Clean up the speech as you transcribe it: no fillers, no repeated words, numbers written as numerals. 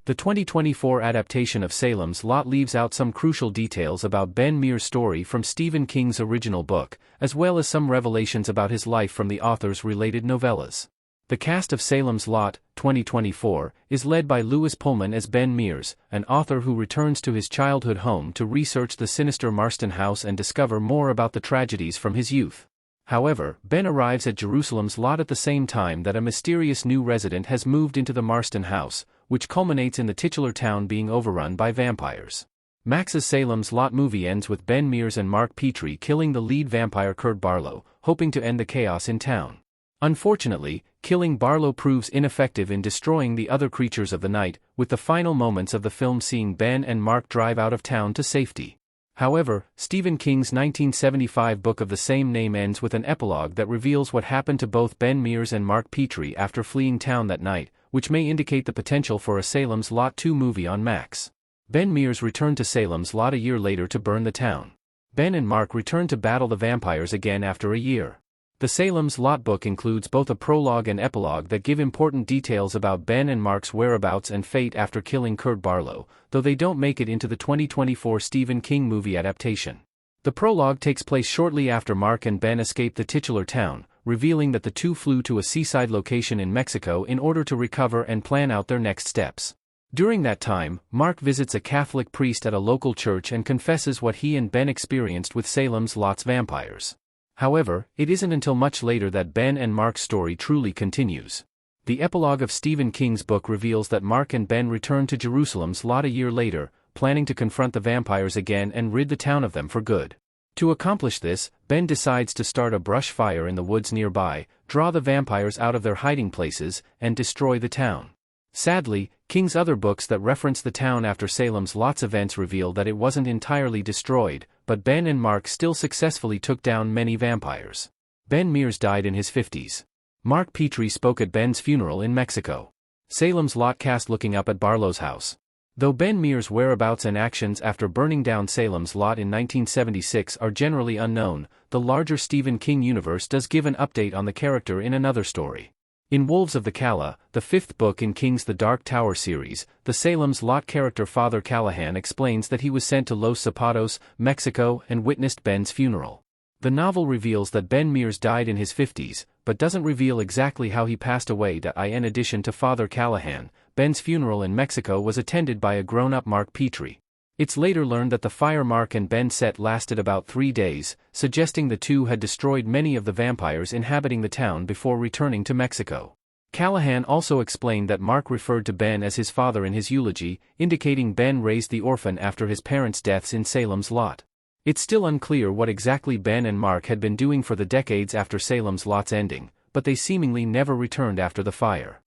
The 2024 adaptation of Salem's Lot leaves out some crucial details about Ben Mears' story from Stephen King's original book, as well as some revelations about his life from the author's related novellas. The cast of Salem's Lot, 2024, is led by Lewis Pullman as Ben Mears, an author who returns to his childhood home to research the sinister Marston house and discover more about the tragedies from his youth. However, Ben arrives at Jerusalem's Lot at the same time that a mysterious new resident has moved into the Marston house, which culminates in the titular town being overrun by vampires. Max's Salem's Lot movie ends with Ben Mears and Mark Petrie killing the lead vampire Kurt Barlow, hoping to end the chaos in town. Unfortunately, killing Barlow proves ineffective in destroying the other creatures of the night, with the final moments of the film seeing Ben and Mark drive out of town to safety. However, Stephen King's 1975 book of the same name ends with an epilogue that reveals what happened to both Ben Mears and Mark Petrie after fleeing town that night, which may indicate the potential for a Salem's Lot 2 movie on Max. Ben Mears returned to Salem's Lot a year later to burn the town. Ben and Mark return to battle the vampires again after a year. The Salem's Lot book includes both a prologue and epilogue that give important details about Ben and Mark's whereabouts and fate after killing Kurt Barlow, though they don't make it into the 2024 Stephen King movie adaptation. The prologue takes place shortly after Mark and Ben escape the titular town, revealing that the two flew to a seaside location in Mexico in order to recover and plan out their next steps. During that time, Mark visits a Catholic priest at a local church and confesses what he and Ben experienced with Salem's Lot's vampires. However, it isn't until much later that Ben and Mark's story truly continues. The epilogue of Stephen King's book reveals that Mark and Ben return to Jerusalem's Lot a year later, planning to confront the vampires again and rid the town of them for good. To accomplish this, Ben decides to start a brush fire in the woods nearby, draw the vampires out of their hiding places, and destroy the town. Sadly, King's other books that reference the town after Salem's Lot's events reveal that it wasn't entirely destroyed, but Ben and Mark still successfully took down many vampires. Ben Mears died in his 50s. Mark Petrie spoke at Ben's funeral in Mexico. Salem's Lot cast looking up at Barlow's house. Though Ben Mears' whereabouts and actions after burning down Salem's Lot in 1976 are generally unknown, the larger Stephen King universe does give an update on the character in another story. In Wolves of the Calla, the fifth book in King's The Dark Tower series, the Salem's Lot character Father Callahan explains that he was sent to Los Zapatos, Mexico, and witnessed Ben's funeral. The novel reveals that Ben Mears died in his 50s, but doesn't reveal exactly how he passed away. In addition to Father Callahan, Ben's funeral in Mexico was attended by a grown-up Mark Petrie. It's later learned that the fire Mark and Ben set lasted about 3 days, suggesting the two had destroyed many of the vampires inhabiting the town before returning to Mexico. Callahan also explained that Mark referred to Ben as his father in his eulogy, indicating Ben raised the orphan after his parents' deaths in Salem's Lot. It's still unclear what exactly Ben and Mark had been doing for the decades after Salem's Lot's ending, but they seemingly never returned after the fire.